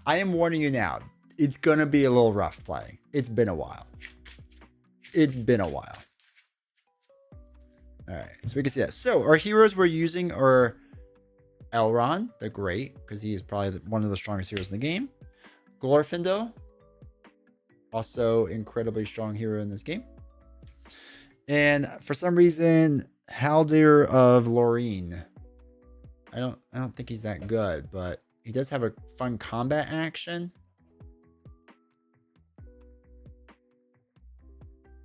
I am warning you now. It's going to be a little rough playing. It's been a while. It's been a while. All right, so we can see that. So our heroes we're using are Elrond, the Great, because he is probably one of the strongest heroes in the game. Glorfindel, also incredibly strong hero in this game. And for some reason, Haldir of Lorien. I don't think he's that good, but he does have a fun combat action.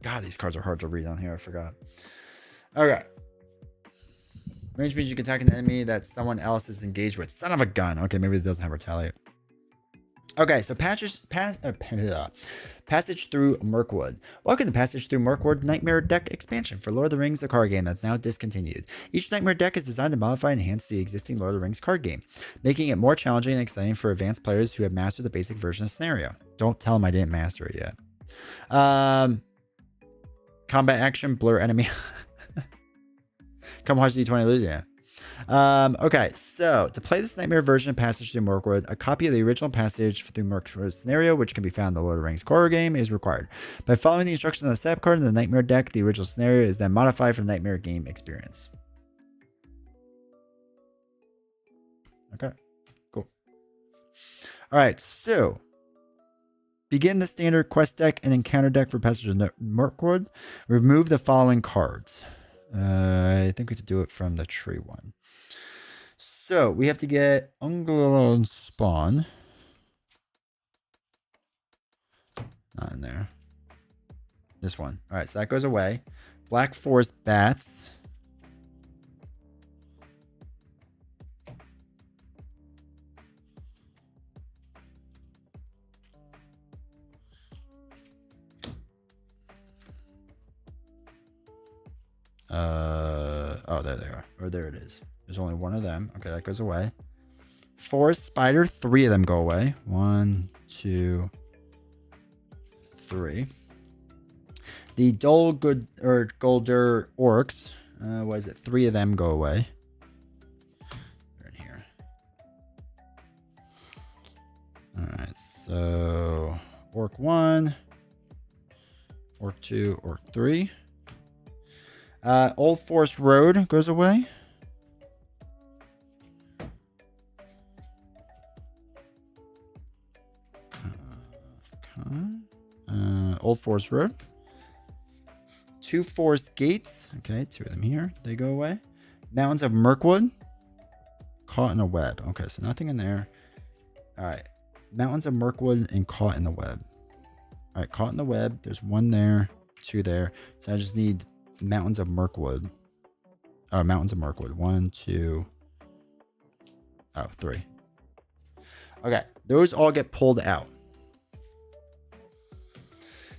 God, these cards are hard to read on here. I forgot. Okay. Range means you can attack an enemy that someone else is engaged with. Son of a gun. Okay, maybe it doesn't have retaliate. Okay, so passage through Mirkwood. Welcome to Passage Through Mirkwood Nightmare Deck expansion for Lord of the Rings, the card game that's now discontinued. Each Nightmare deck is designed to modify and enhance the existing Lord of the Rings card game, making it more challenging and exciting for advanced players who have mastered the basic version of the scenario. Don't tell them I didn't master it yet. Combat action, blur enemy. Come watch D20 lose, yeah. Okay, so to play this Nightmare version of Passage Through Mirkwood, a copy of the original Passage Through Mirkwood scenario, which can be found in the Lord of the Rings core game, is required. By following the instructions on the setup card in the Nightmare deck, the original scenario is then modified for the Nightmare game experience. Okay, cool. All right, so begin the standard quest deck and encounter deck for Passage Through Mirkwood. Remove the following cards. I think we have to do it from the tree one. So we have to get Ungulon Spawn. Not in there. This one. All right, so that goes away. Black Forest Bats. Oh, there they are. Or there it is. There's only one of them. Okay, that goes away. Forest Spider. 3 of them go away. 1, 2, 3. The Golder Orcs. What is it? 3 of them go away. They're in here. Alright, so Orc 1. Orc 2. Orc 3. Old Forest Road goes away. Old Forest Road. 2 Forest Gates. Okay, 2 of them here. They go away. Mountains of Mirkwood. Caught in a web. Okay, so nothing in there. All right. Mountains of Mirkwood and Caught in the Web. All right, Caught in the Web. There's 1 there, 2 there. So I just need Mountains of Mirkwood. Oh, Mountains of Mirkwood. 1, 2. Oh, 3. Okay, those all get pulled out.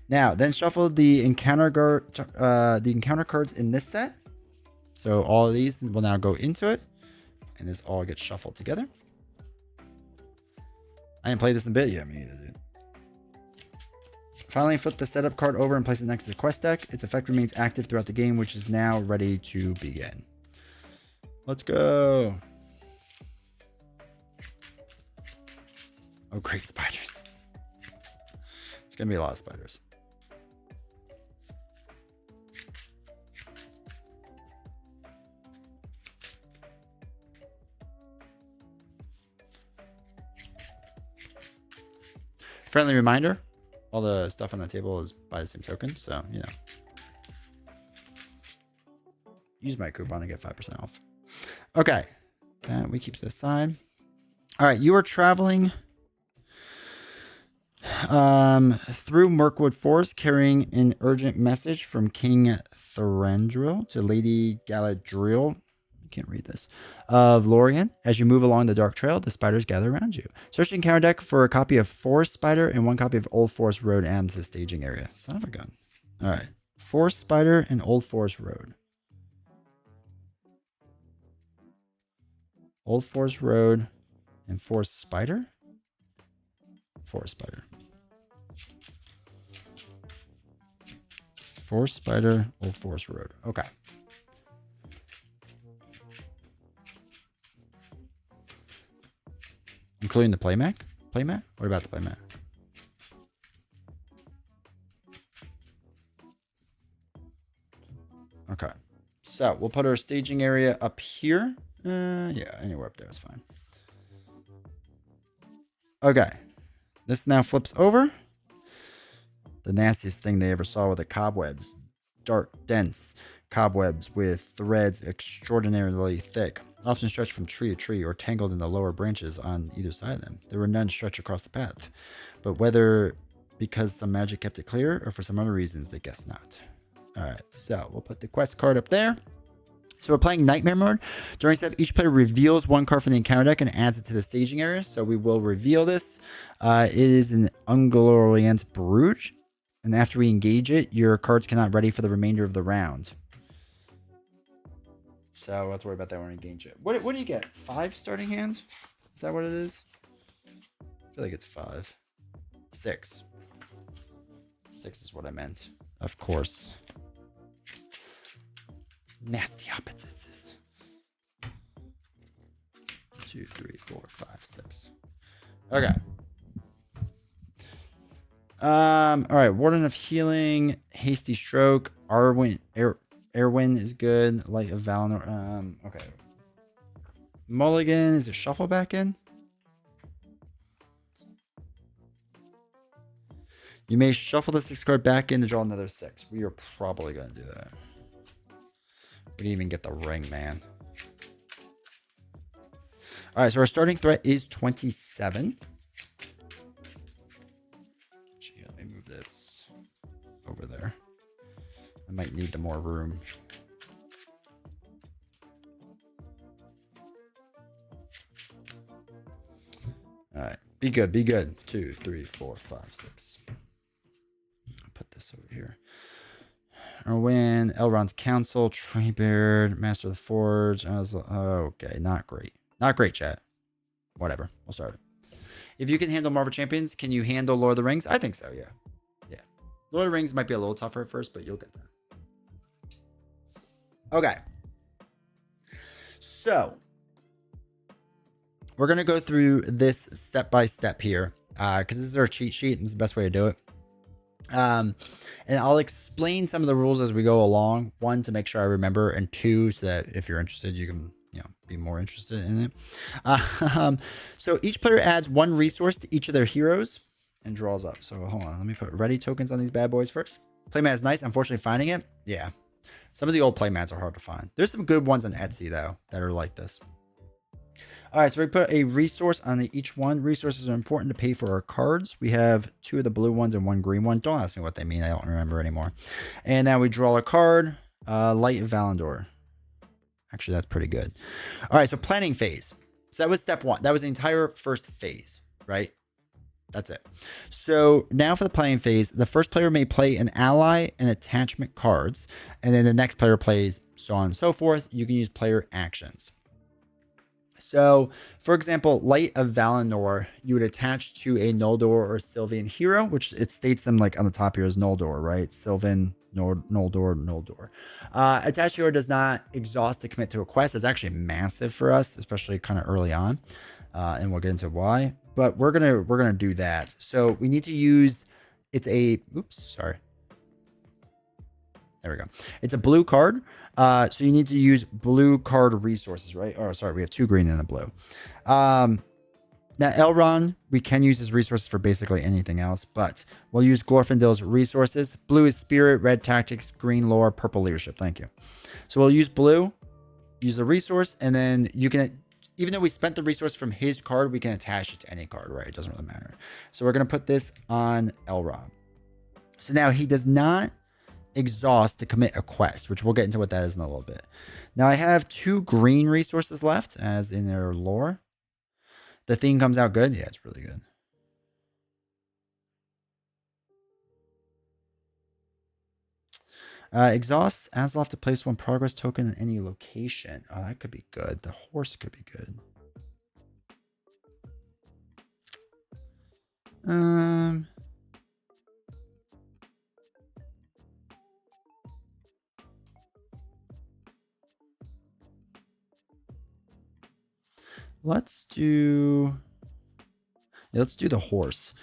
Now, then shuffle the encounter cards in this set. So all of these will now go into it, and this all gets shuffled together. I didn't play this in a bit yet, me either, dude. Finally, flip the setup card over and place it next to the quest deck. Its effect remains active throughout the game, which is now ready to begin. Let's go. Oh, great spiders. It's going to be a lot of spiders. Friendly reminder, all the stuff on the table is by the same token, so, you know. Use my coupon to get 5% off. Okay, that we keep this aside. All right, you are traveling through Mirkwood Forest, carrying an urgent message from King Thranduil to Lady Galadriel. Can't read this, of Lorien. As you move along the dark trail, the spiders gather around you. Search the encounter deck for a copy of Forest Spider and 1 copy of Old Forest Road and the staging area. Son of a gun. All right. Forest Spider and Old Forest Road. Old Forest Road and Forest Spider? Forest Spider. Forest Spider, Old Forest Road. Okay. Including the playmat? Playmat? What about the playmat? Okay. So we'll put our staging area up here. Yeah, anywhere up there is fine. Okay. This now flips over. The nastiest thing they ever saw were the cobwebs. Dark, dense cobwebs with threads extraordinarily thick, often stretched from tree to tree or tangled in the lower branches on either side of them. There were none stretched across the path, but whether because some magic kept it clear or for some other reasons, they guessed not. All right, so we'll put the quest card up there. So we're playing Nightmare Mode. During step, each player reveals one card from the encounter deck and adds it to the staging area. So we will reveal this. It is an Ungoliant Brood. And after we engage it, your cards cannot ready for the remainder of the round. So we'll have to worry about that when we engage it. What do you get? 5 starting hands? Is that what it is? I feel like it's 5. 6. 6 is what I meant. Of course. Nasty opposites. 2, 3, 4, 5, 6. Okay. All right. Warden of Healing, Hasty Stroke, Airwind is good. Light of Valinor. Okay. Mulligan, is it shuffle back in? You may shuffle the 6 card back in to draw another 6. We are probably going to do that. We didn't even get the ring, man. All right, so our starting threat is 27. Gee, let me move this over there. I might need the more room. All right, be good, be good. 2, 3, 4, 5, 6. I'll put this over here. Erwin, Elrond's Council, Treebeard, Master of the Forge. Okay, not great. Not great, chat. Whatever. We'll start it. If you can handle Marvel Champions, can you handle Lord of the Rings? I think so, yeah. Yeah. Lord of the Rings might be a little tougher at first, but you'll get there. Okay. So, we're going to go through this step by step here because this is our cheat sheet and this is the best way to do it. And I'll explain some of the rules as we go along. 1, to make sure I remember, and 2, so that if you're interested, you can be more interested in it. So each player adds 1 resource to each of their heroes and draws up. So hold on, let me put ready tokens on these bad boys first. Playmat is nice. Unfortunately, finding it, yeah. Some of the old playmats are hard to find. There's some good ones on Etsy though that are like this. All right, so we put a resource on each one. Resources are important to pay for our cards. We have 2 of the blue ones and 1 green one. Don't ask me what they mean. I don't remember anymore. And now we draw a card. Light of Valinor. Actually, that's pretty good. All right, so planning phase. So that was step 1. That was the entire first phase, right? That's it. So now for the planning phase, the first player may play an ally and attachment cards, and then the next player plays so on and so forth. You can use player actions. So, for example, Light of Valinor, you would attach to a Noldor or Sylvan hero, which it states them like on the top here as Noldor, right? Sylvan, Noldor. Attached hero does not exhaust to commit to a quest. It's actually massive for us, especially kind of early on, and we'll get into why. But we're gonna do that. So we need to use. It's a. Oops, sorry. There we go. It's a blue card. So you need to use blue card resources, right? Oh, sorry. We have 2 green and a blue. Now, Elrond, we can use his resources for basically anything else, but we'll use Glorfindel's resources. Blue is spirit, red tactics, green lore, purple leadership. Thank you. So we'll use blue, use the resource, and then you can, even though we spent the resource from his card, we can attach it to any card, right? It doesn't really matter. So we're going to put this on Elrond. So now he does not exhaust to commit a quest, which we'll get into what that is in a little bit. Now I have 2 green resources left, as in their lore. The theme comes out good. Yeah, it's really good. Exhaust Azeroth to place 1 progress token in any location. Oh, that could be good. The horse could be good. Let's do. Yeah, let's do the horse.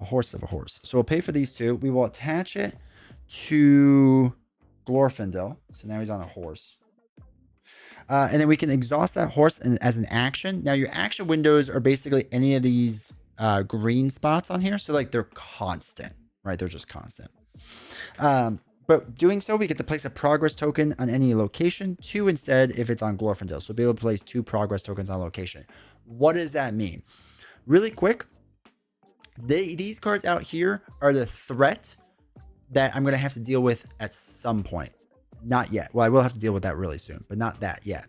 A horse of a horse. So we'll pay for these two. We will attach it to Glorfindel. So now he's on a horse. And then we can exhaust that horse as an action. Now your action windows are basically any of these green spots on here. So like they're constant, right? They're just constant. But doing so, we get to place a progress token on any location, 2 instead if it's on Glorfindel. So we'll be able to place 2 progress tokens on location. What does that mean? Really quick, these cards out here are the threat that I'm going to have to deal with at some point. Not yet. Well, I will have to deal with that really soon, but not that yet.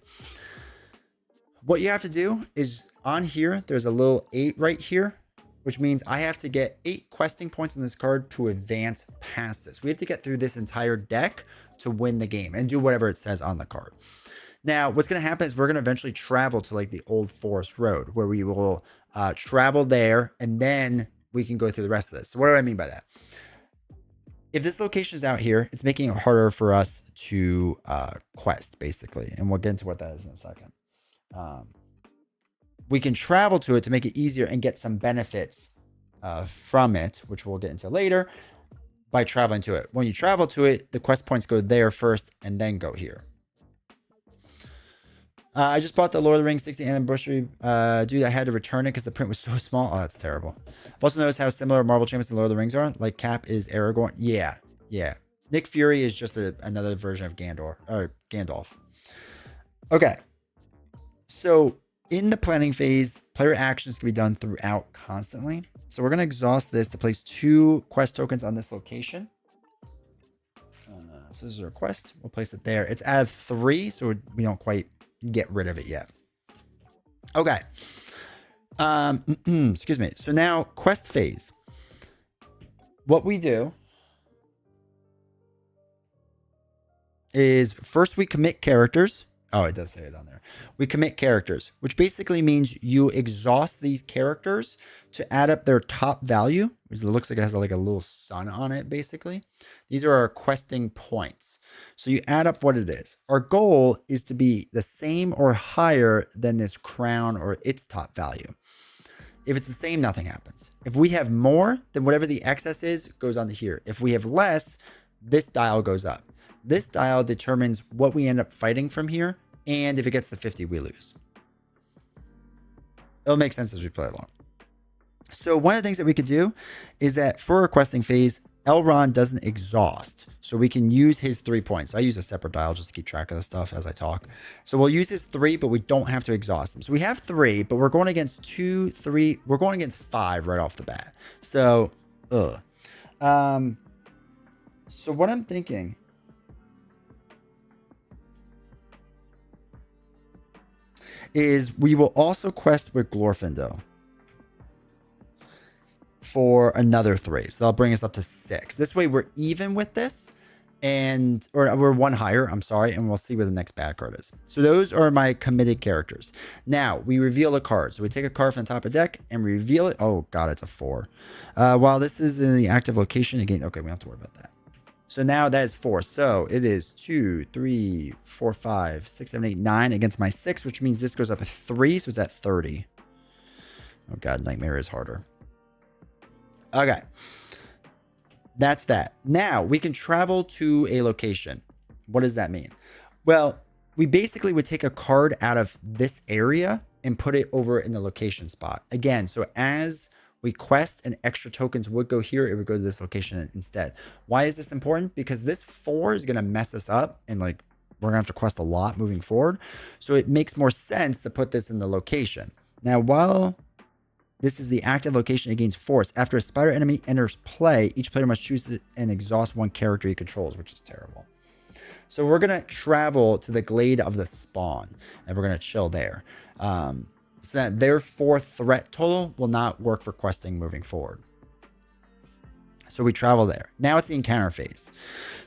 What you have to do is on here, there's a little 8 right here, which means I have to get 8 questing points on this card to advance past this. We have to get through this entire deck to win the game and do whatever it says on the card. Now, what's going to happen is we're going to eventually travel to like the Old Forest Road, where we will travel there, and then we can go through the rest of this. So what do I mean by that? If this location is out here, it's making it harder for us to quest, basically. And we'll get into what that is in a second. We can travel to it to make it easier and get some benefits from it, which we'll get into later, by traveling to it. When you travel to it, the quest points go there first and then go here. I just bought the Lord of the Rings 60 anniversary. Dude, I had to return it because the print was so small. Oh, that's terrible. I've also noticed how similar Marvel Champions and Lord of the Rings are. Like Cap is Aragorn. Yeah. Nick Fury is just another version of Gandalf. Okay. So in the planning phase, player actions can be done throughout constantly. So we're going to exhaust this to place 2 quest tokens on this location. So this is our quest. We'll place it there. It's out of 3, so we don't quite get rid of it yet. Okay. Excuse me. So now quest phase. What we do is first we commit characters. Oh, it does say it on there. We commit characters, which basically means you exhaust these characters to add up their top value, which looks like it has like a little sun on it, basically. These are our questing points. So you add up what it is. Our goal is to be the same or higher than this crown or its top value. If it's the same, nothing happens. If we have more, then whatever the excess is goes on to here. If we have less, this dial goes up. This dial determines what we end up fighting from here, and if it gets to 50, we lose. It'll make sense as we play along. So one of the things that we could do is that for our questing phase, Elrond doesn't exhaust, so we can use his 3 points. I use a separate dial just to keep track of the stuff as I talk. So we'll use his 3, but we don't have to exhaust them. So we have 3, but we're going against 2, 3. We're going against 5 right off the bat. So, so what I'm thinking is we will also quest with Glorfindel for another 3. So that'll bring us up to 6. This way we're even with this, or we're 1 higher, I'm sorry, and we'll see where the next bad card is. So those are my committed characters. Now we reveal a card. So we take a card from the top of the deck and we reveal it. Oh god, it's a 4. While this is in the active location again, okay, we don't have to worry about that. So now that is 4. So it is 2, 3, 4, 5, 6, 7, 8, 9 against my 6, which means this goes up a 3. So it's at 30. Oh god, Nightmare is harder. Okay. That's that. Now we can travel to a location. What does that mean? Well, we basically would take a card out of this area and put it over in the location spot. Again, so as we quest and extra tokens would go here, it would go to this location instead. Why is this important? Because this 4 is going to mess us up and like we're going to have to quest a lot moving forward. So it makes more sense to put this in the location. Now, while this is the active location against force, after a spider enemy enters play, each player must choose and exhaust 1 character he controls, which is terrible. So we're going to travel to the Glade of the Spawn and we're going to chill there. So that their 4 threat total will not work for questing moving forward. So we travel there. Now it's the encounter phase.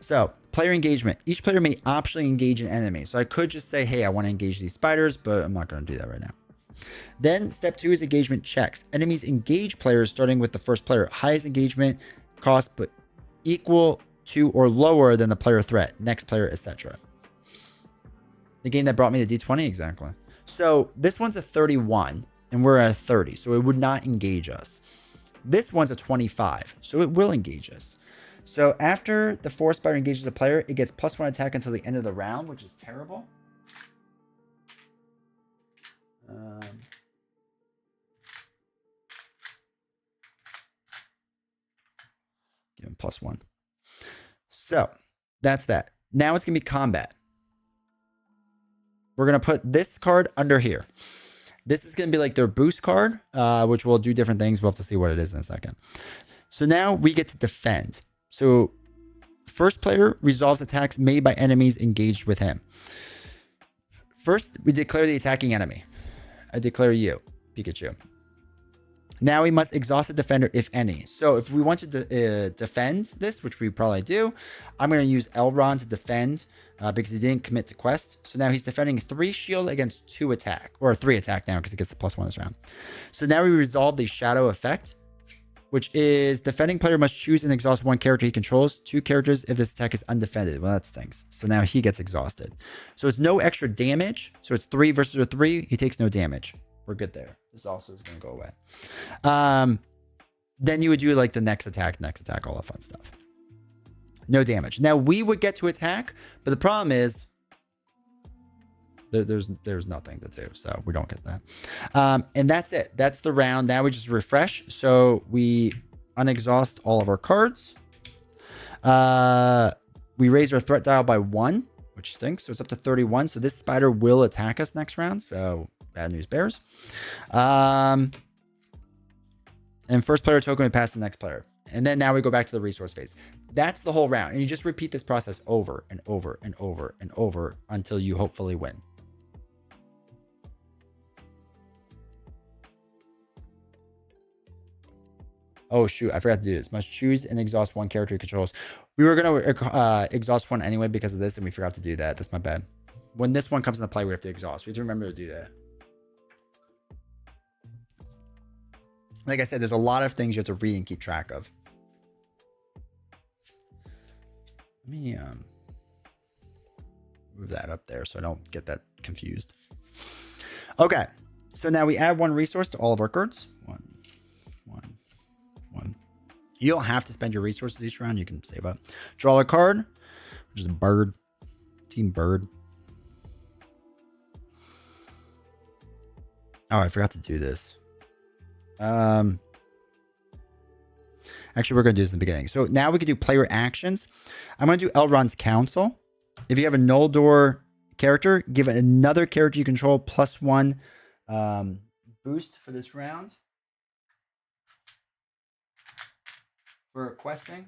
So player engagement. Each player may optionally engage an enemy. So I could just say, hey, I want to engage these spiders, but I'm not going to do that right now. Then step 2 is engagement checks. Enemies engage players starting with the first player. Highest engagement cost, but equal to or lower than the player threat. Next player, etc. The game that brought me to D20, exactly. So this one's a 31. and we're at 30, so it would not engage us. This one's a 25, so it will engage us. So after the forest spider engages the player, it gets +1 attack until the end of the round, which is terrible. Give him +1. So that's that. Now it's going to be combat. We're going to put this card under here. This is going to be like their boost card, which will do different things. We'll have to see what it is in a second. So now we get to defend. So first player resolves attacks made by enemies engaged with him. First, we declare the attacking enemy. I declare you, Pikachu. Now we must exhaust the defender, if any. So if we want to defend this, which we probably do, I'm going to use Elrond to defend because he didn't commit to quest. So now he's defending 3 shield against 2 attack, or 3 attack now because he gets the +1 this round. So now we resolve the shadow effect, which is defending player must choose and exhaust 1 character he controls, 2 characters if this attack is undefended. Well, that stinks. So now he gets exhausted. So it's no extra damage. So it's 3 versus a 3. He takes no damage. We're good there. This also is going to go away. Then you would do like the next attack, all that fun stuff. No damage. Now we would get to attack, but the problem is there's nothing to do, so we don't get that. And that's it. That's the round. Now we just refresh. So we unexhaust all of our cards. We raise our threat dial by 1, which stinks. So it's up to 31. So this spider will attack us next round. So bad news bears. And first player token would pass to the next player. And then now we go back to the resource phase. That's the whole round. And you just repeat this process over and over and over and over until you hopefully win. Oh, shoot. I forgot to do this. Must choose and exhaust 1 character controls. We were going to exhaust 1 anyway because of this, and we forgot to do that. That's my bad. When this one comes into play, we have to exhaust. We have to remember to do that. Like I said, there's a lot of things you have to read and keep track of. Let me move that up there so I don't get that confused. Okay, so now we add 1 resource to all of our cards. 1. You don't have to spend your resources each round. You can save up. Draw a card, which is a bird. Team bird. Oh, I forgot to do this. Actually, we're going to do this in the beginning. So now we can do player actions. I'm going to do Elrond's Council. If you have a Noldor character, give another character you control +1 boost for this round. For questing.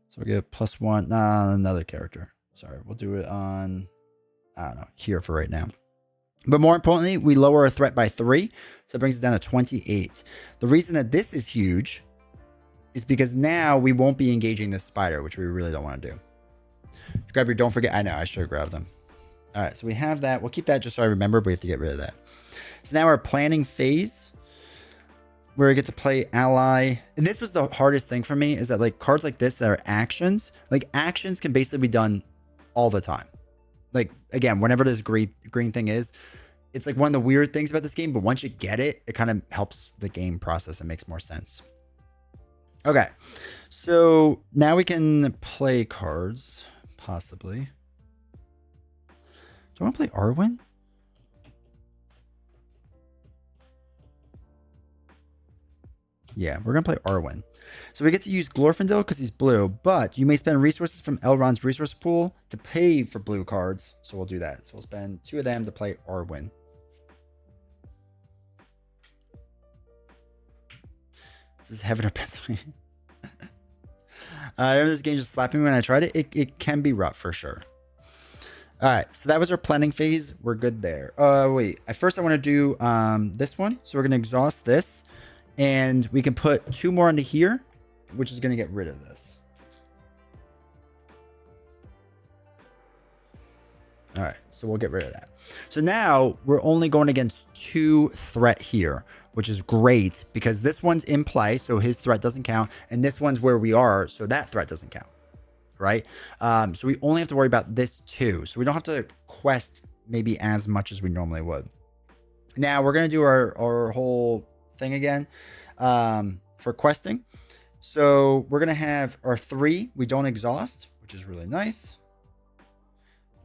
So we'll give +1. Another character. Sorry, we'll do it on, I don't know, here for right now. But more importantly, we lower our threat by 3. So it brings us down to 28. The reason that this is huge is because now we won't be engaging this spider, which we really don't want to do. Grab your, don't forget. I know, I should have grabbed them. All right, so we have that. We'll keep that just so I remember, but we have to get rid of that. So now our planning phase, where we get to play ally. And this was the hardest thing for me, is that like cards like this that are actions, like actions can basically be done all the time. Like, again, whenever this green thing is, it's like one of the weird things about this game, but once you get it, it kind of helps the game process and makes more sense. Okay, so now we can play cards, possibly. Do I want to play Arwen? Yeah, we're going to play Arwen. So we get to use Glorfindel because he's blue, but you may spend resources from Elrond's resource pool to pay for blue cards. So we'll do that. So we'll spend 2 of them to play Arwen. This is heaven or Pennsylvania. I remember this game just slapping me when I tried it. It can be rough for sure. All right, so that was our planning phase. We're good there. Wait, first I want to do this one. So we're going to exhaust this. And we can put 2 more into here, which is going to get rid of this. All right, so we'll get rid of that. So now we're only going against 2 threat here, which is great because this one's in play, so his threat doesn't count. And this one's where we are, so that threat doesn't count, right? So we only have to worry about this 2. So we don't have to quest maybe as much as we normally would. Now we're going to do our whole thing again for questing. So we're going to have our 3. We don't exhaust, which is really nice.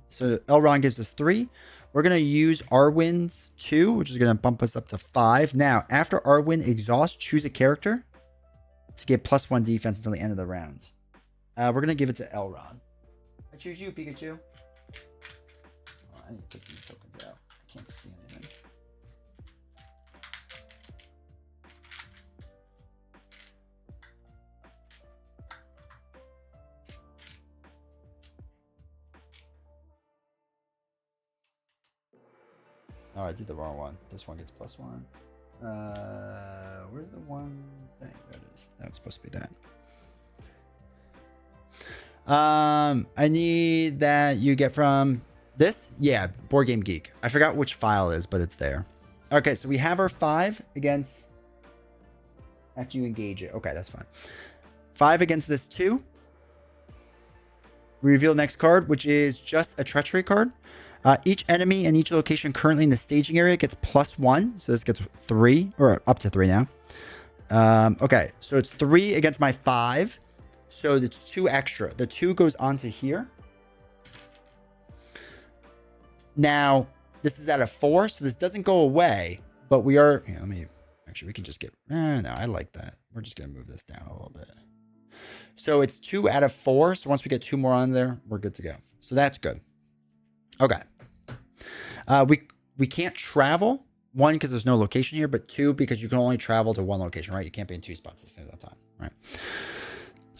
So Elrond gives us 3. We're going to use Arwen's 2, which is going to bump us up to 5. Now, after Arwen exhausts, choose a character to get +1 defense until the end of the round. We're going to give it to Elrond. I choose you, Pikachu. Oh, I need to take these tokens out. I can't see anything. Oh, I did the wrong one. This one gets +1. Where's the one thing? There it is. That's supposed to be that. I need that you get from this. Yeah, Board Game Geek. I forgot which file it is, but it's there. Okay, so we have our 5 against after you engage it. Okay, that's fine. 5 against this 2. We reveal the next card, which is just a treachery card. Each enemy in each location currently in the staging area gets +1. So this gets 3, or up to 3 now. Okay, so it's 3 against my 5. So it's 2 extra. The 2 goes onto here. Now, this is at a 4, so this doesn't go away. But we are... Let me... Actually, we can just get... no, I like that. We're just going to move this down a little bit. So it's 2 out of 4. So once we get 2 more on there, we're good to go. So that's good. Okay. We can't travel. 1, because there's no location here. But 2, because you can only travel to 1 location, right? You can't be in 2 spots at the same time, right?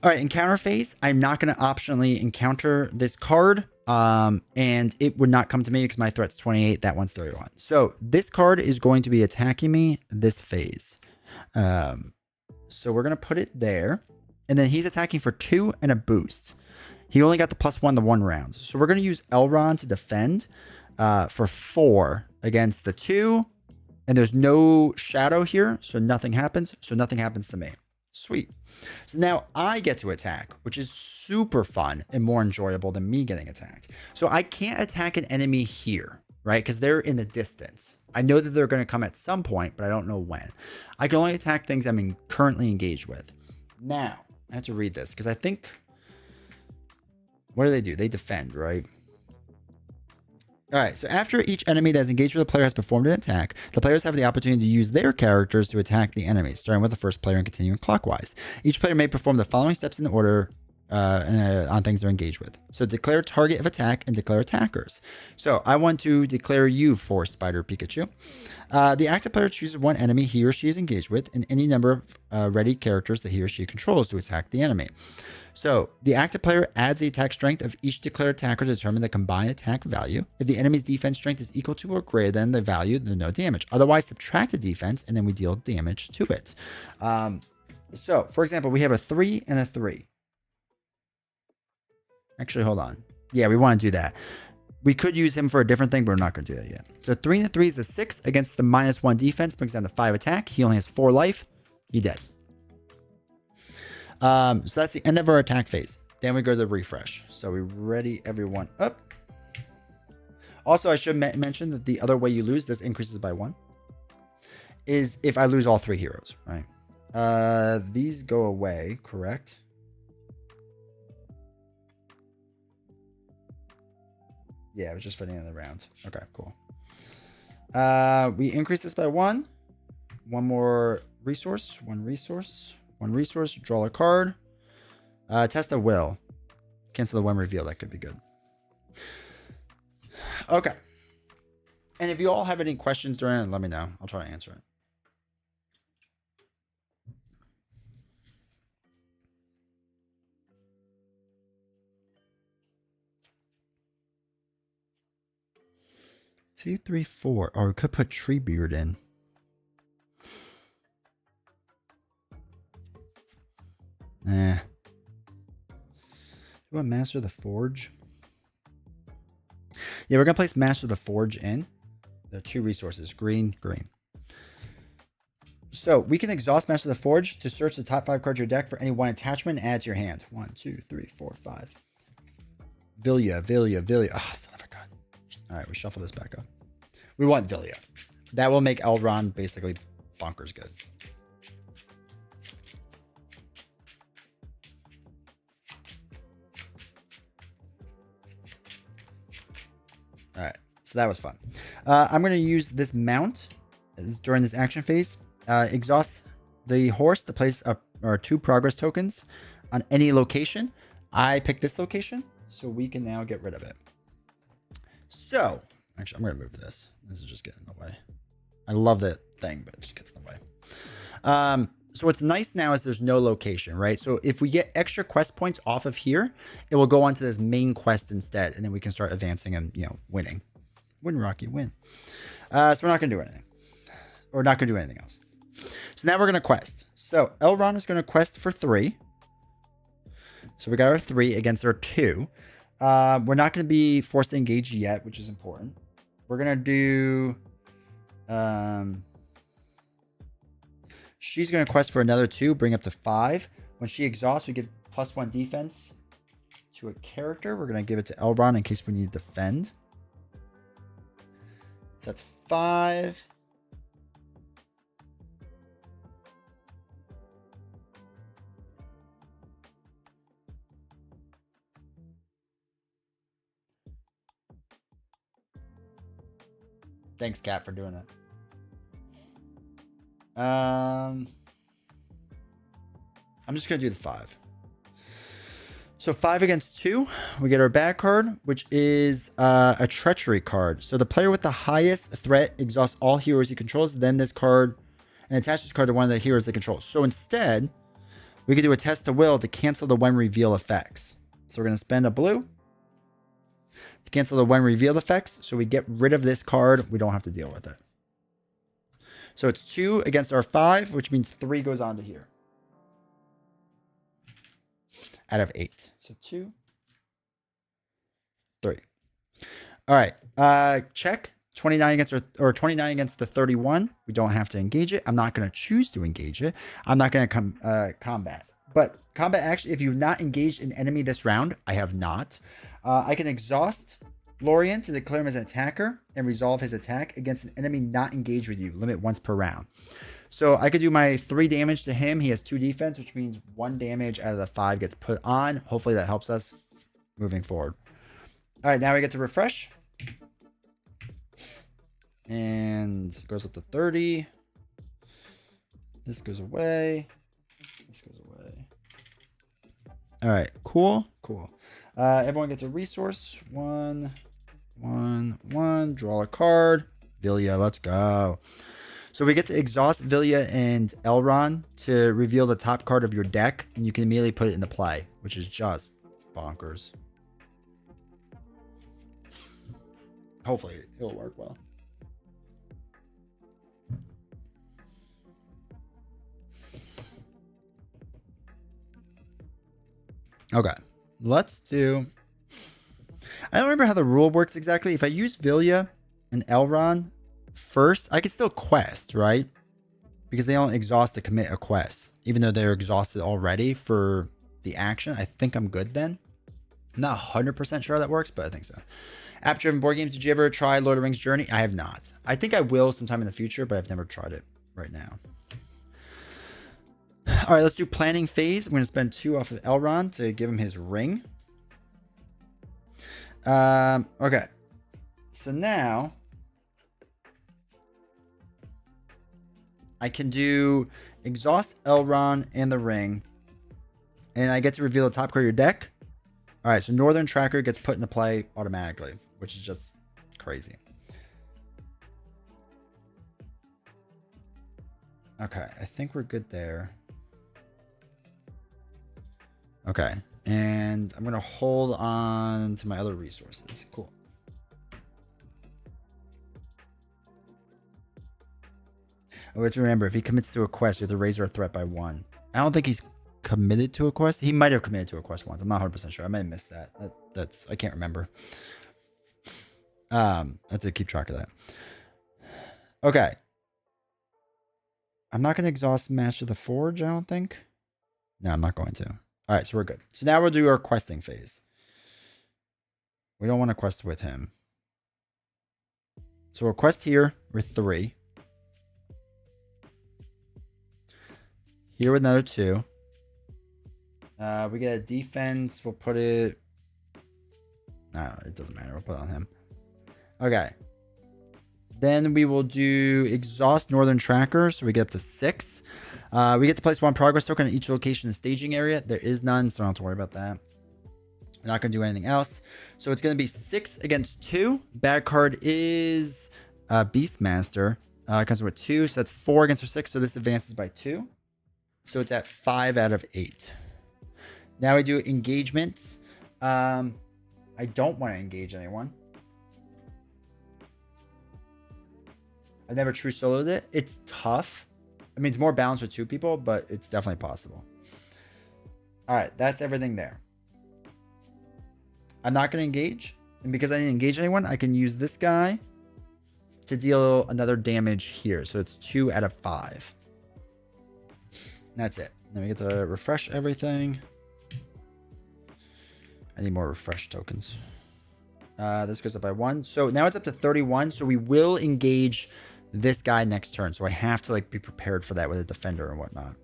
All right, encounter phase. I'm not going to optionally encounter this card. And it would not come to me because my threat's 28. That one's 31. So this card is going to be attacking me this phase. So we're going to put it there. And then he's attacking for 2 and a boost. He only got the +1 the 1 round. So we're going to use Elrond to defend for 4 against the 2. And there's no shadow here. So nothing happens. So nothing happens to me. Sweet. So now I get to attack, which is super fun and more enjoyable than me getting attacked. So I can't attack an enemy here, right? Because they're in the distance. I know that they're going to come at some point, but I don't know when. I can only attack things I'm currently engaged with. Now, I have to read this because I think... What do? They defend, right? All right, so after each enemy that is engaged with a player has performed an attack, the players have the opportunity to use their characters to attack the enemy, starting with the first player and continuing clockwise. Each player may perform the following steps in order on things they're engaged with. So declare target of attack and declare attackers. So I want to declare you for Spider Pikachu. The active player chooses 1 enemy he or she is engaged with and any number of ready characters that he or she controls to attack the enemy. So the active player adds the attack strength of each declared attacker to determine the combined attack value. If the enemy's defense strength is equal to or greater than the value, then no damage. Otherwise, subtract the defense and then we deal damage to it. So, for example, we have a 3 and a 3. Actually, hold on. Yeah, we want to do that. We could use him for a different thing, but we're not going to do that yet. So 3 and a 3 is a 6 against the -1 defense, brings down to 5 attack. He only has 4 life. He dead. So that's the end of our attack phase. Then we go to the refresh. So we ready everyone up. Also, I should mention that the other way you lose, this increases by 1, is if I lose all 3 heroes, right? These go away, correct? Yeah, it was just for the end of the round. Okay, cool. We increase this by 1. 1 more resource. 1 resource. 1 resource. Draw a card. Test a will. Cancel the one reveal. That could be good. Okay. And if you all have any questions during it, let me know. I'll try to answer it. Two, 3, 4. Or we could put Treebeard in. Eh. You want Master of the Forge? Yeah, we're going to place Master of the Forge in. There are 2 resources. Green, green. So we can exhaust Master of the Forge to search the top 5 cards of your deck for any 1 attachment and add to your hand. 1, 2, 3, 4, 5. Villia. Oh, son of a gun. All right, we shuffle this back up. We want Villia. That will make Elrond basically bonkers good. All right, so that was fun. I'm going to use this mount during this action phase. Exhaust the horse to place our 2 progress tokens on any location. I picked this location, so we can now get rid of it. So, actually, I'm going to move this. This is just getting in the way. I love that thing, but it just gets in the way. So what's nice now is there's no location, right? So if we get extra quest points off of here, it will go on to this main quest instead, and then we can start advancing and, winning. Win, Rocky, win. So we're not going to do anything. Or not going to do anything else. So now we're going to quest. So Elrond is going to quest for 3. So we got our 3 against our 2. We're not going to be forced to engage yet, which is important. We're going to do... she's going to quest for another 2, bring up to 5. When she exhausts, we give +1 defense to a character. We're going to give it to Elrond in case we need to defend. So that's 5. Thanks, Kat, for doing that. I'm just going to do the 5. So 5 against 2, we get our bad card, which is a treachery card. So the player with the highest threat exhausts all heroes he controls, then this card, and attach this card to one of the heroes they control. So instead, we could do a test of will to cancel the when reveal effects. So we're going to spend a blue to cancel the when reveal effects. So we get rid of this card. We don't have to deal with it. So it's 2 against our 5, which means 3 goes on to here. Out of 8. So 2, 3. All right. Check. 29 against or 29 against the 31. We don't have to engage it. I'm not going to choose to engage it. I'm not going to combat. But combat actually, if you've not engaged an enemy this round, I have not. I can exhaust Lorien to declare him as an attacker and resolve his attack against an enemy not engaged with you. Limit once per round. So I could do my 3 damage to him. He has 2 defense, which means 1 damage out of the 5 gets put on. Hopefully that helps us moving forward. All right, now we get to refresh. And it goes up to 30. This goes away. This goes away. All right, cool. Everyone gets a resource. 1, 1, 1. Draw a card. Vilya, let's go. So we get to exhaust Vilya and Elrond to reveal the top card of your deck, and you can immediately put it into play, which is just bonkers. Hopefully it'll work well. Okay, let's do... I don't remember how the rule works exactly. If I use Vilya and Elrond first, I could still quest, right? Because they don't exhaust to commit a quest, even though they're exhausted already for the action. I think I'm good then. I'm not 100% sure how that works, but I think so. App-driven board games, did you ever try Lord of the Rings Journey? I have not. I think I will sometime in the future, but I've never tried it right now. All right, let's do planning phase. I'm going to spend 2 off of Elrond to give him his ring. Okay. So now I can do exhaust Elrond and the ring, and I get to reveal the top card of your deck. All right, so Northern Tracker gets put into play automatically, which is just crazy. Okay, I think we're good there. Okay, and I'm going to hold on to my other resources. Cool. Oh, we have to remember, if he commits to a quest, we have to raise our threat by 1. I don't think he's committed to a quest. He might have committed to a quest once. I'm not 100% sure. I might have missed that. That's I can't remember. I have to keep track of that. Okay. I'm not going to exhaust Master of the Forge, I don't think. No, I'm not going to. All right, so we're good. So now we'll do our questing phase. We don't want to quest with him. So we'll quest here with 3. Here with another 2. We get a defense. We'll put it... No, it doesn't matter. We'll put it on him. Okay. Then we will do exhaust northern tracker. So we get up to 6. We get to place 1 progress token at each location in the staging area. There is none, so I don't have to worry about that. We're not going to do anything else. So it's going to be 6 against 2. Bad card is Beastmaster. Comes with 2, so that's 4 against her 6. So this advances by 2. So it's at 5 out of 8. Now we do engagements. I don't want to engage anyone. I've never true soloed it. It's tough. I mean, it's more balanced with 2 people, but it's definitely possible. All right, that's everything there. I'm not going to engage. And because I didn't engage anyone, I can use this guy to deal another damage here. So it's 2 out of 5. That's it. Then we get to refresh everything. I need more refresh tokens. This goes up by 1. So now it's up to 31. So we will engage this guy next turn. So I have to like be prepared for that with a defender and whatnot.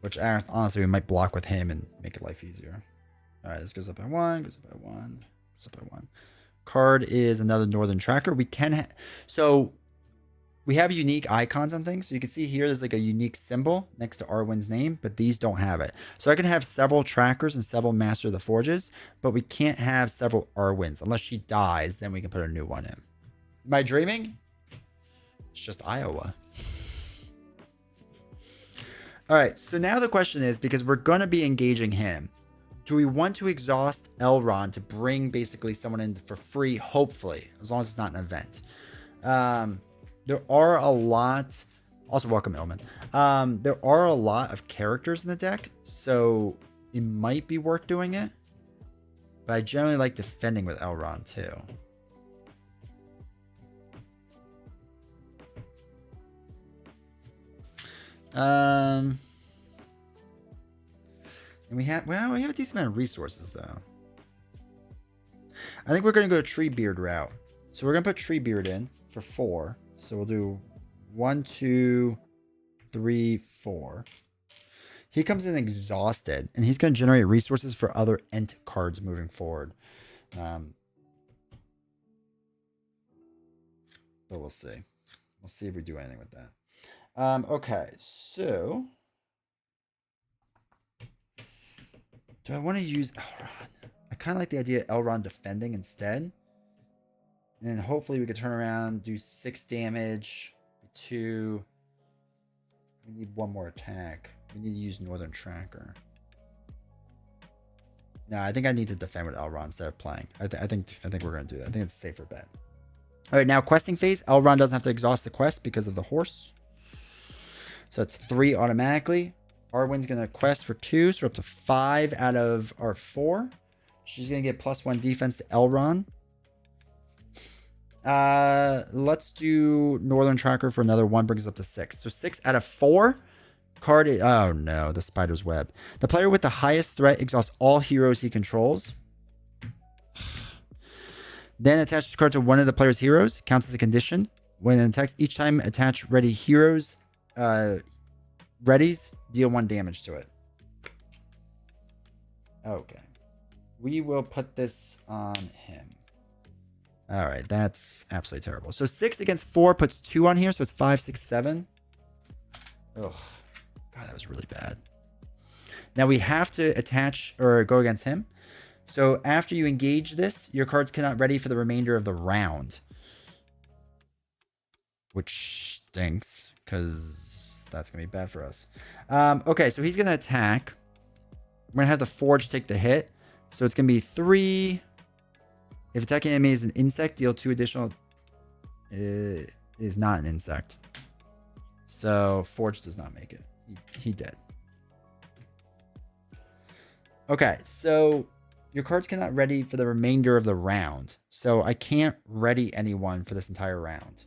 Which honestly, we might block with him and make it life easier. All right, this goes up by 1, goes up by 1, goes up by 1. Card is another northern tracker. We can so we have unique icons on things. So you can see here, there's like a unique symbol next to Arwen's name, but these don't have it. So I can have several trackers and several Master of the Forges, but we can't have several Arwens unless she dies. Then we can put a new one in. Am I dreaming? It's just Iowa. All right. So now the question is, because we're going to be engaging him, do we want to exhaust Elrond to bring basically someone in for free? Hopefully, as long as it's not an event. There are a lot. Also, welcome, Ilman. There are a lot of characters in the deck, so it might be worth doing it. But I generally like defending with Elrond too. And we have a decent amount of resources though. I think we're going to go Treebeard route. So we're going to put Treebeard in for 4. So we'll do 1, 2, 3, 4. He comes in exhausted, and he's going to generate resources for other Ent cards moving forward. But we'll see. We'll see if we do anything with that. Okay, so do I want to use Elrond? I kind of like the idea of Elrond defending instead. And then hopefully we could turn around, do 6 damage, 2. We need 1 more attack. We need to use Northern Tracker. No, I think I need to defend with Elrond instead of playing. I think we're going to do that. I think it's a safer bet. All right, now questing phase. Elrond doesn't have to exhaust the quest because of the horse. So it's 3 automatically. Arwen's going to quest for 2, so we're up to 5 out of our 4. She's going to get +1 defense to Elrond. Let's do Northern Tracker for another 1, brings us up to 6. So 6 out of 4. Card. Oh no, the spider's web. The player with the highest threat exhausts all heroes he controls. Then attaches the card to one of the player's heroes. Counts as a condition. When it attacks, each time attach ready heroes. Readies, deal 1 damage to it. Okay. We will put this on him. All right, that's absolutely terrible. So 6 against 4 puts 2 on here, so it's 5, 6, 7. Ugh. God, that was really bad. Now we have to attach or go against him. So after you engage this, your cards cannot ready for the remainder of the round. Which stinks, because that's going to be bad for us. Okay, so he's going to attack. We're going to have the Forge take the hit. So it's going to be 3. If attacking enemy is an insect, deal 2 additional. It is not an insect. So Forge does not make it. He did. Okay, so your cards cannot ready for the remainder of the round. So I can't ready anyone for this entire round.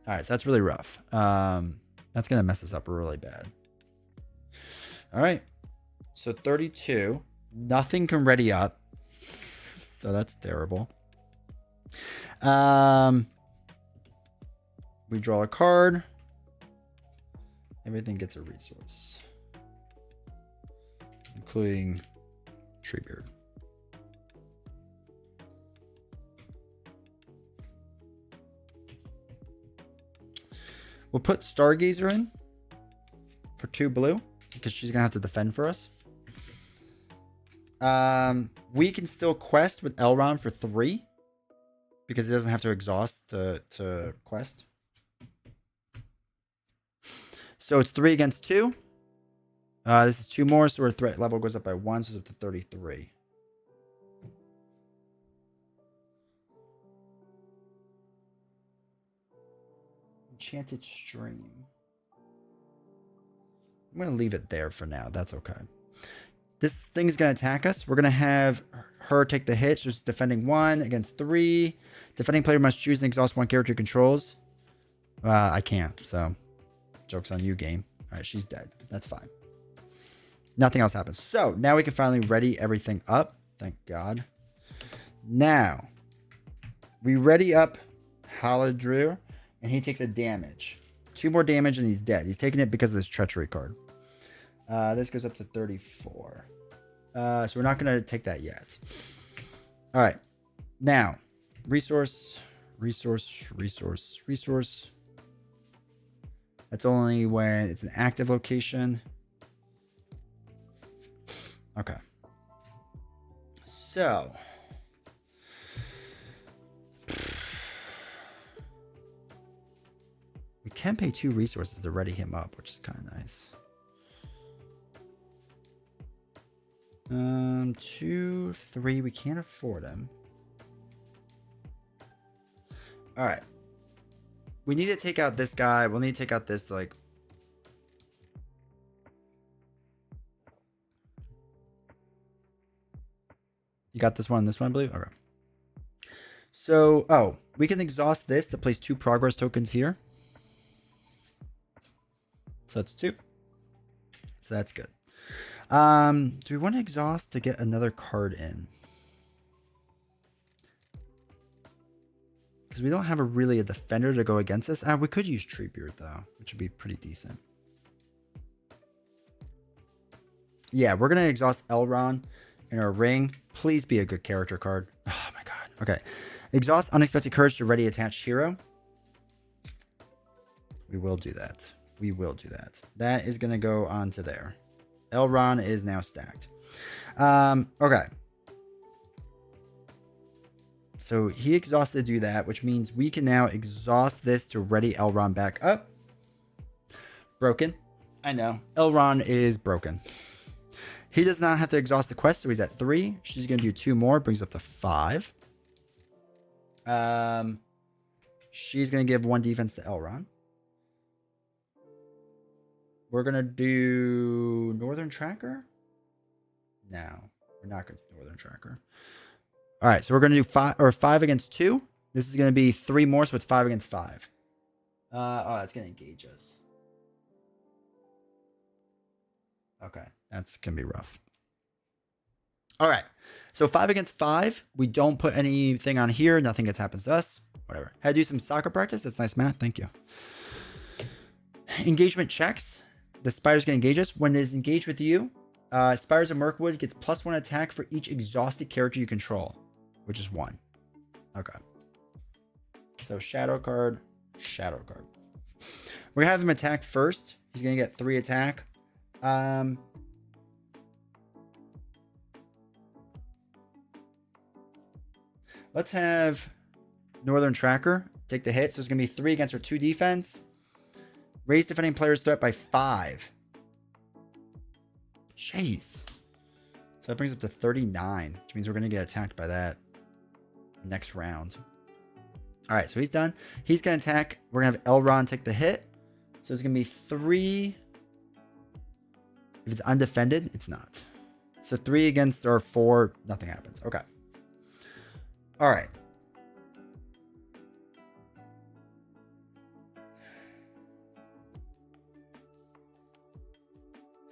All right, so that's really rough. That's going to mess us up really bad. All right, so 32. Nothing can ready up. So that's terrible. We draw a card. Everything gets a resource, including Treebeard. We'll put Stargazer in for 2 blue because she's gonna have to defend for us. We can still quest with Elrond for 3 because he doesn't have to exhaust to quest. So it's 3 against 2. This is 2 more, so our threat level goes up by 1, so it's up to 33. Enchanted Stream. I'm going to leave it there for now. That's okay. This thing's going to attack us. We're going to have her take the hit. So she's defending 1 against 3. Defending player must choose and exhaust 1 character controls. I can't, so joke's on you, game. All right, she's dead. That's fine. Nothing else happens. So now we can finally ready everything up. Thank God. Now, we ready up Haladrir, and he takes a damage. 2 more damage, and he's dead. He's taking it because of this treachery card. This goes up to 34. So we're not going to take that yet. All right. Now, resource. That's only when it's an active location. Okay. So. We can pay 2 resources to ready him up, which is kind of nice. 2, 3. We can't afford him. All right. We need to take out this guy. We'll need to take out this, like... You got this one, I believe? Okay. So, oh, we can exhaust this to place 2 progress tokens here. So that's 2. So that's good. Do we want to exhaust to get another card in? Because we don't have really a defender to go against this. We could use Treebeard, though, which would be pretty decent. Yeah, we're going to exhaust Elrond in our ring. Please be a good character card. Oh, my God. Okay. Exhaust Unexpected Courage to ready attached hero. We will do that. We will do that. That is going to go onto there. Elrond is now stacked. Okay. So he exhausted to do that, which means we can now exhaust this to ready Elrond back up. Broken. I know. Elrond is broken. He does not have to exhaust the quest, so he's at 3. She's going to do 2 more, brings up to 5. She's going to give 1 defense to Elrond. We're going to do Northern Tracker? No, we're not going to do Northern Tracker. All right, so we're going to do 5 against 2. This is going to be 3 more, so it's 5 against 5. Oh, that's going to engage us. Okay, that's going to be rough. All right, so 5 against 5. We don't put anything on here. Nothing gets happens to us. Whatever. Had to do some soccer practice. That's nice, Matt. Thank you. Engagement checks. The spider's going to engage us. When it is engaged with you, Spires of Mirkwood gets +1 attack for each exhausted character you control, which is 1. Okay. So shadow card. We're going to have him attack first. He's going to get 3 attack. Let's have Northern Tracker take the hit. So it's going to be 3 against our 2 defense. Raise defending player's threat by 5. Jeez. So that brings up to 39, which means we're going to get attacked by that next round. All right, so he's done. He's going to attack. We're going to have Elrond take the hit. So it's going to be 3. If it's undefended, it's not. So 3 against our 4, nothing happens. Okay. All right.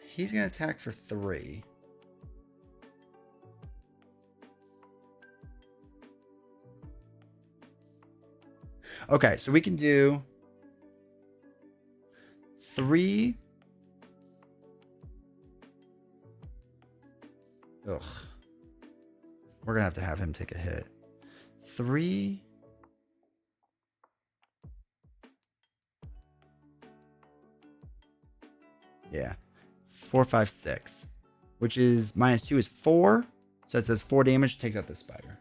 He's going to attack for 3. Okay, so we can do 3. Ugh. We're going to have him take a hit. 3. Yeah. 4, 5, 6. Which is -2 is 4. So it says 4 damage, takes out this spider.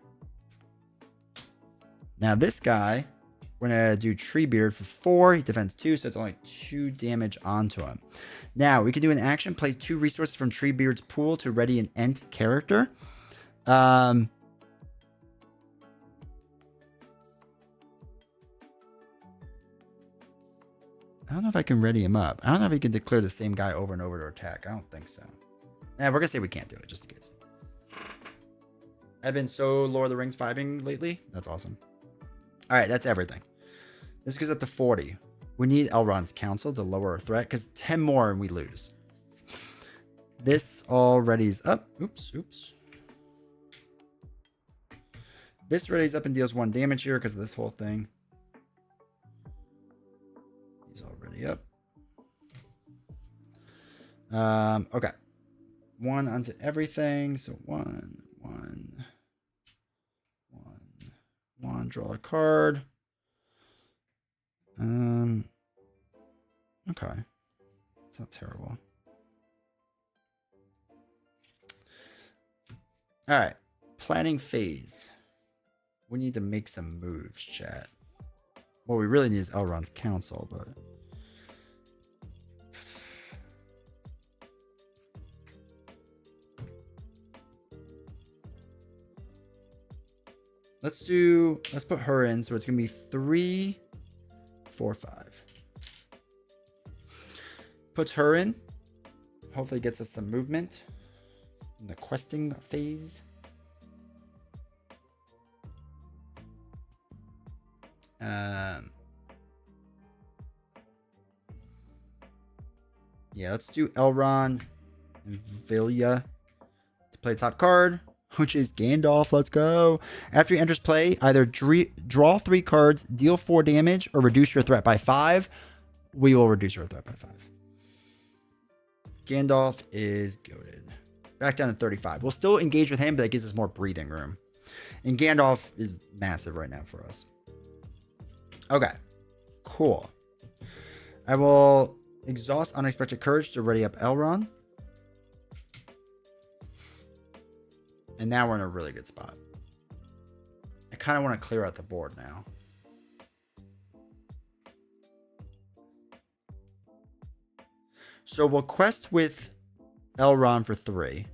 Now this guy, we're going to do Treebeard for 4. He defends 2, so it's only 2 damage onto him. Now, we can do an action, place 2 resources from Treebeard's pool to ready an Ent character. I don't know if I can ready him up. I don't know if he can declare the same guy over and over to attack. I don't think so. We're going to say we can't do it, just in case. I've been so Lord of the Rings vibing lately. That's awesome. All right, that's everything. This goes up to 40. We need Elrond's counsel to lower our threat, because 10 more and we lose. This already is up. Oops. This ready's up and deals 1 damage here because of this whole thing. He's already up. Okay. 1 onto everything. So 1. Draw a card. Okay. It's not terrible. All right. Planning phase. We need to make some moves, chat. What we really need is Elrond's counsel, but... Let's put her in, so it's going to be 3, 4, 5. Puts her in. Hopefully gets us some movement in the questing phase. Yeah, let's do Elrond and Vilya to play top card, which is Gandalf. Let's go. After he enters play, either draw 3 cards, deal 4 damage, or reduce your threat by 5. We will reduce your threat by 5. Gandalf is goated. Back down to 35. We'll still engage with him, but that gives us more breathing room. And Gandalf is massive right now for us. Okay. Cool. I will exhaust Unexpected Courage to ready up Elrond. And now we're in a really good spot. I kind of want to clear out the board now. So we'll quest with Elrond for 3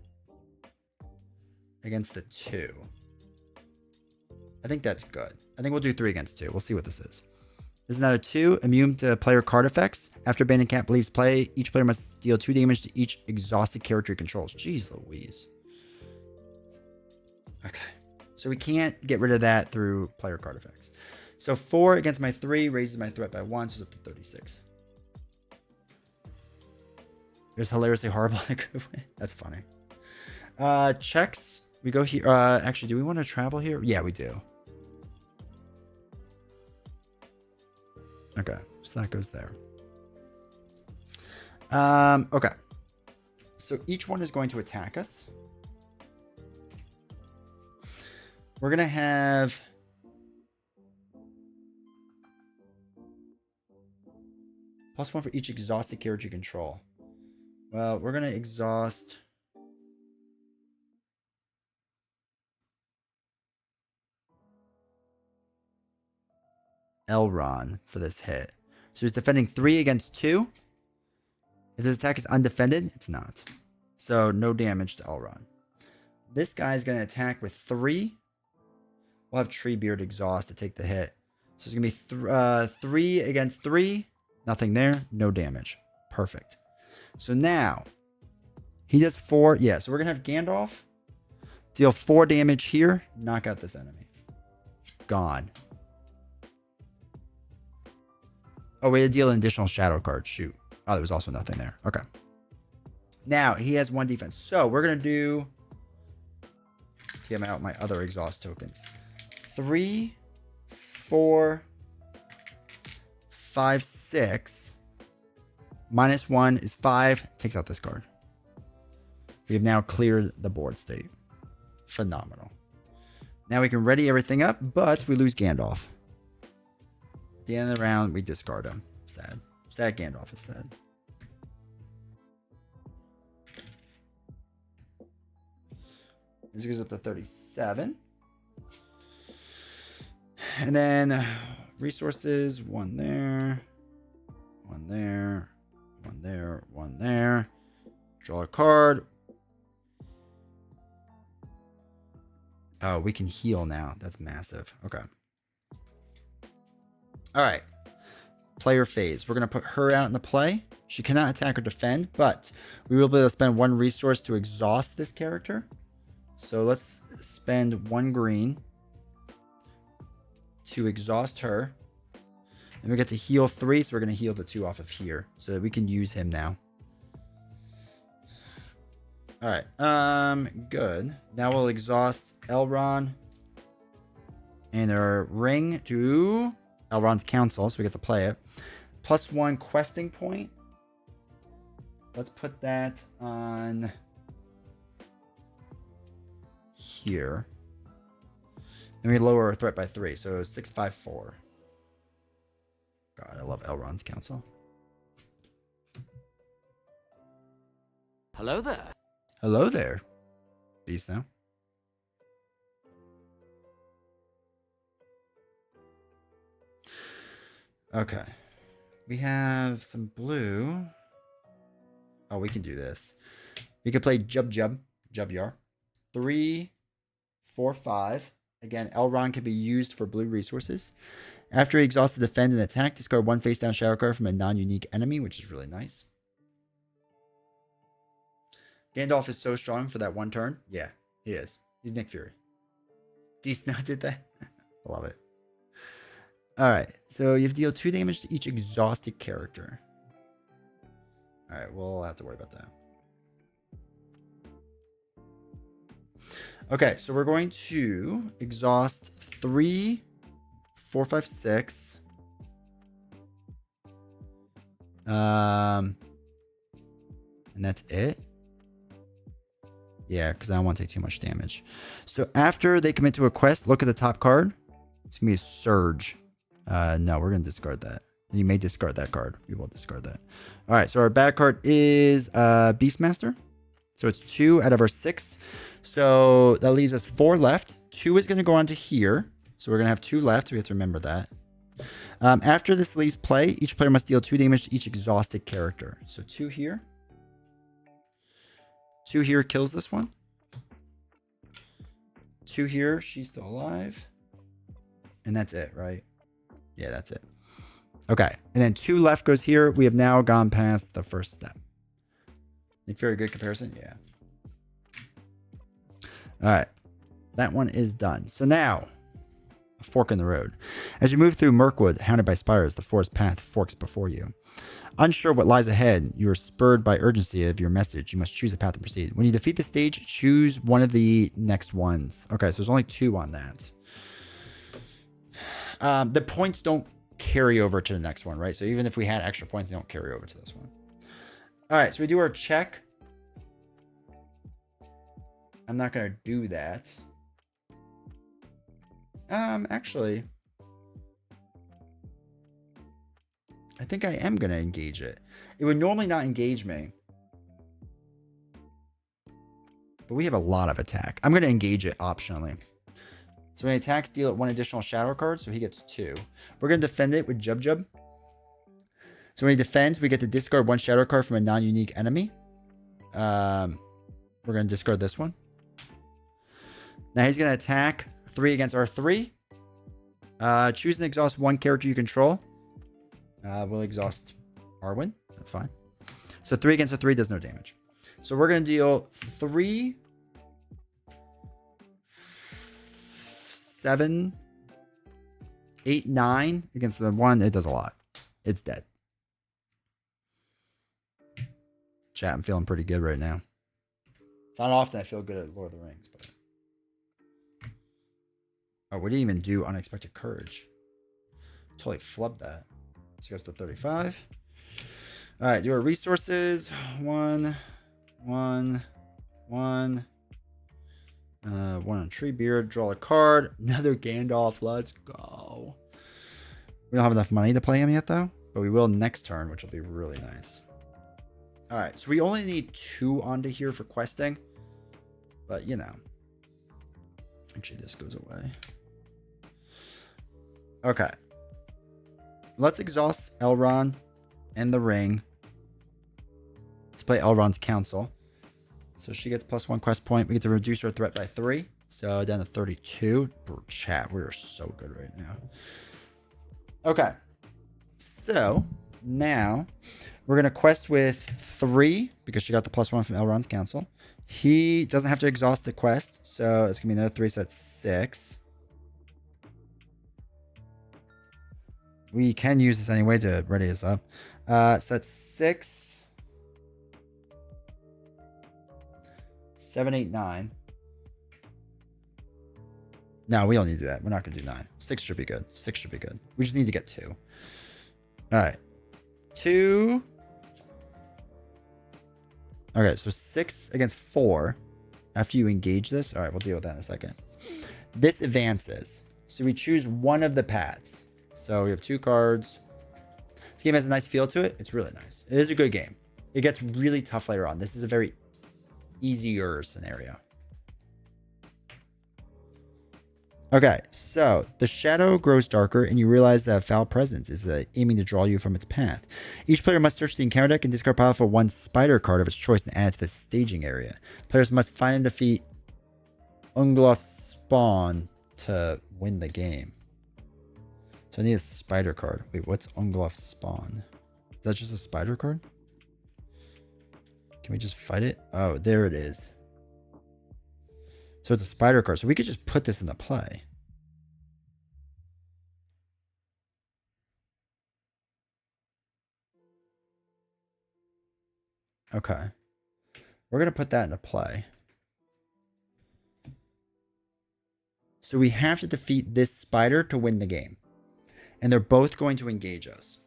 against the 2. I think that's good. I think we'll do 3 against 2. We'll see what this is. This is another 2. Immune to player card effects. After Abandoned Camp leaves play, each player must deal 2 damage to each exhausted character he controls. Jeez Louise. Okay. So we can't get rid of that through player card effects. So 4 against my 3 raises my threat by 1, so it's up to 36. It was hilariously horrible. That's funny. Checks. We go here. Actually, do we want to travel here? Yeah, we do. Okay, so that goes there. Okay. So each one is going to attack us. We're going to have... +1 for each exhausted character you control. Well, we're going to exhaust... Elrond for this hit. So he's defending 3 against 2. If this attack is undefended, it's not. So no damage to Elrond. This guy's going to attack with 3. We'll have Treebeard exhaust to take the hit. So it's going to be 3 against 3. Nothing there. No damage. Perfect. So now he does 4. Yeah, so we're going to have Gandalf deal 4 damage here. Knock out this enemy. Gone. Oh, we had to deal an additional shadow card. Shoot. Oh, there was also nothing there. Okay. Now, he has 1 defense. So, we're going to do... to get out my other exhaust tokens. 3, 4, 5, 6. -1 is 5. Takes out this card. We have now cleared the board state. Phenomenal. Now we can ready everything up, but we lose Gandalf. At the end of the round, we discard him. Sad. Sad Gandalf is sad. This goes up to 37. And then resources, 1 there, 1 there, 1 there, 1 there. Draw a card. Oh, we can heal now. That's massive. Okay. All right. Player phase. We're going to put her out in the play. She cannot attack or defend, but we will be able to spend 1 resource to exhaust this character. So let's spend 1 green to exhaust her. And we get to heal 3, so we're going to heal the 2 off of here so that we can use him now. All right. Good. Now we'll exhaust Elrond and our ring to Elrond's council, so we get to play it. +1 questing point. Let's put that on here. And we lower our threat by 3, so 654. God, I love Elrond's council. Hello there. Hello there. Beast now. Okay. We have some blue. Oh, we can do this. We could play Jubyar. 3, 4, 5. Again, Elrond can be used for blue resources. After he exhausts the defend and attack, discard 1 face down shadow card from a non-unique enemy, which is really nice. Gandalf is so strong for that 1 turn. Yeah, he is. He's Nick Fury. D-Snow did that. I love it. All right, so you have to deal 2 damage to each exhausted character. All right, we'll have to worry about that. Okay, so we're going to exhaust 3, 4, 5, 6. And that's it. Yeah, because I don't want to take too much damage. So after they commit to a quest, look at the top card. It's going to be a Surge. No, we're going to discard that. You may discard that card. We will discard that. All right, so our bad card is Beastmaster. So it's 2 out of our 6. So that leaves us 4 left. 2 is going to go on to here. So we're going to have 2 left. We have to remember that. After this leaves play, each player must deal 2 damage to each exhausted character. So 2 here. 2 here kills this one. 2 here, she's still alive. And that's it, right? Yeah, that's it. Okay, and then 2 left goes here. We have now gone past the first step. Think very good comparison? Yeah. All right, that one is done. So now, a fork in the road. As you move through Mirkwood, hounded by spires, the forest path forks before you. Unsure what lies ahead, you are spurred by urgency of your message. You must choose a path to proceed. When you defeat the stage, choose one of the next ones. Okay, so there's only 2 on that. The points don't carry over to the next one, right? So even if we had extra points, they don't carry over to this one. All right, so we do our check. I'm not going to do that. Actually, I think I am going to engage it. It would normally not engage me. But we have a lot of attack. I'm going to engage it optionally. So when he attacks, deal it 1 additional shadow card, so he gets 2. We're going to defend it with Jub. So when he defends, we get to discard 1 shadow card from a non-unique enemy. We're going to discard this one. Now he's going to attack 3 against our 3. Choose and exhaust 1 character you control. We'll exhaust Arwen. That's fine. So 3 against a 3 does no damage. So we're going to deal 3, 7, 8, 9 against the 1. It does a lot. It's dead. Chat, I'm feeling pretty good right now. It's not often I feel good at Lord of the Rings, but... Oh, we didn't even do Unexpected Courage. Totally flubbed that. This goes to 35. All right, do our resources. One. One on Treebeard. Draw a card. Another Gandalf. Let's go. We don't have enough money to play him yet, though. But we will next turn, which will be really nice. All right, so we only need 2 onto here for questing. But, you know. Actually, this goes away. Okay. Let's exhaust Elrond and the ring to play Elrond's council. So she gets +1 quest point. We get to reduce her threat by 3. So down to 32. Chat, we are so good right now. Okay. So now we're going to quest with 3 because she got the +1 from Elrond's council. He doesn't have to exhaust the quest. So it's going to be another 3. So that's 6. We can use this anyway to ready us up. So that's 6. 7, 8, 9. No, we don't need to do that. We're not going to do 9. 6 should be good. 6 should be good. We just need to get 2. All right. 2. Okay, so 6 against 4. After you engage this. All right, we'll deal with that in a second. This advances. So we choose one of the paths. So we have 2 cards. This game has a nice feel to it. It's really nice. It is a good game. It gets really tough later on. This is a very easier scenario. Okay, so the shadow grows darker and you realize that a foul presence is aiming to draw you from its path. Each player must search the encounter deck and discard pile for 1 spider card of its choice and add it to the staging area. Players must find and defeat Ungloff Spawn to win the game. So I need a spider card. Wait, what's Ungloff Spawn? Is that just a spider card? Can we just fight it? Oh, there it is. So it's a spider card. So we could just put this into play. Okay. We're going to put that into play. So we have to defeat this spider to win the game. And they're both going to engage us.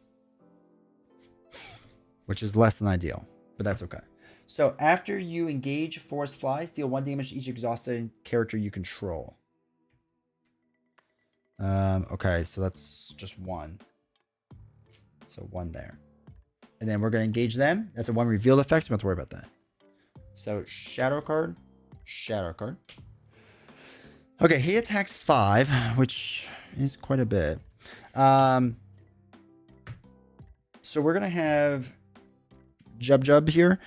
Which is less than ideal. But that's okay. So after you engage forest flies, deal 1 damage to each exhausted character you control. Okay, so that's just 1. So 1 there. And then we're going to engage them. That's a 1 revealed effect, so we don't have to worry about that. So shadow card. Shadow card. Okay, he attacks 5, which is quite a bit. So we're going to have Jub here.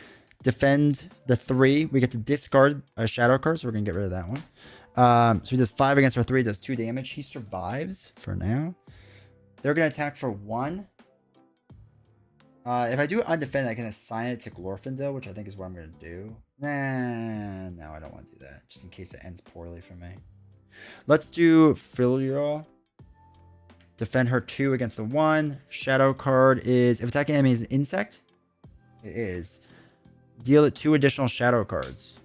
Defend the 3. We get to discard a shadow card, so we're going to get rid of that one. So he does 5 against our 3, does 2 damage. He survives for now. They're going to attack for 1. If I do undefended, I can assign it to Glorfindel, which I think is what I'm going to do. Nah, no, I don't want to do that, just in case it ends poorly for me. Let's do Filial. Defend her 2 against the 1. Shadow card is, if attacking enemy is an insect, it is. Deal it 2 additional shadow cards.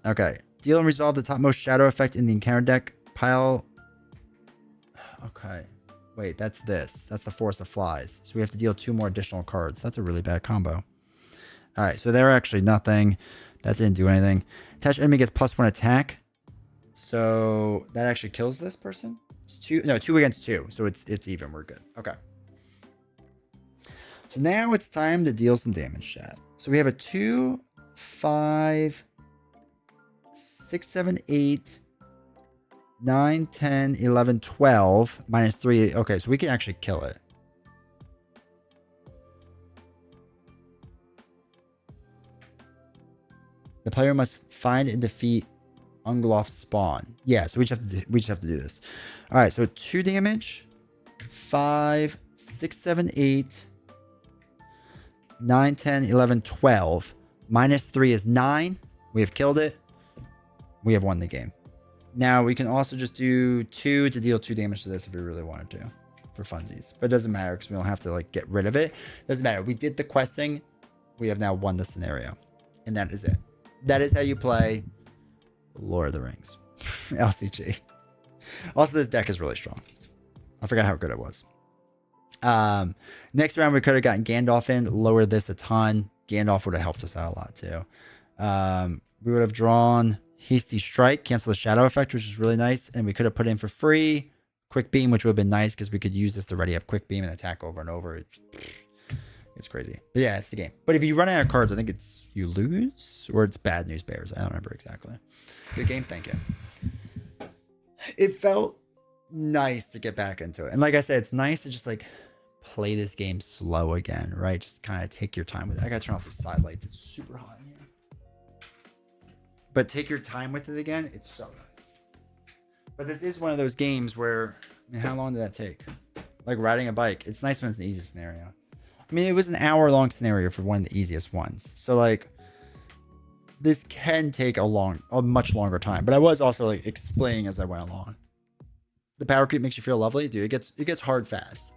Okay. Deal and resolve the topmost shadow effect in the encounter deck. Pile. Okay. Wait, that's this. That's the Forest of Flies. So we have to deal 2 more additional cards. That's a really bad combo. Alright, so they're actually nothing. That didn't do anything. Attached enemy gets +1 attack. So that actually kills this person. It's 2. No, 2 against 2. So it's even. We're good. Okay. So now it's time to deal some damage, chat. So we have a 2, 5, 6, 7, 8, 9, 10, 11, 12, -3. Okay, so we can actually kill it. The player must find and defeat Ungloff Spawn. Yeah, so we just have to do this. All right, so 2 damage, 5, 6, 7, 8, 9, 10, 11, 12. -3 is 9. We have killed it. We have won the game. Now we can also just do 2 to deal 2 damage to this if we really wanted to. For funsies. But it doesn't matter because we don't have to like get rid of it. Doesn't matter. We did the questing. We have now won the scenario. And that is it. That is how you play Lord of the Rings. LCG. Also, this deck is really strong. I forgot how good it was. Next round, we could have gotten Gandalf in, lowered this a ton. Gandalf would have helped us out a lot too. We would have drawn Hasty Strike, cancel the shadow effect, which is really nice. And we could have put in for free Quick Beam, which would have been nice because we could use this to ready up Quick Beam and attack over and over. It's crazy. But yeah, it's the game. But if you run out of cards, I think it's you lose or it's Bad News Bears. I don't remember exactly. Good game. Thank you. It felt nice to get back into it. And like I said, it's nice to just like play this game slow again, right? Just kind of take your time with it. I gotta turn off the side lights. It's super hot in here. But take your time with it again. It's so nice. But this is one of those games where, I mean, how long did that take? Like riding a bike. It's nice when it's an easy scenario. I mean, it was an hour-long scenario for one of the easiest ones. So like, this can take a much longer time. But I was also like explaining as I went along. The power creep makes you feel lovely, dude. It gets hard fast.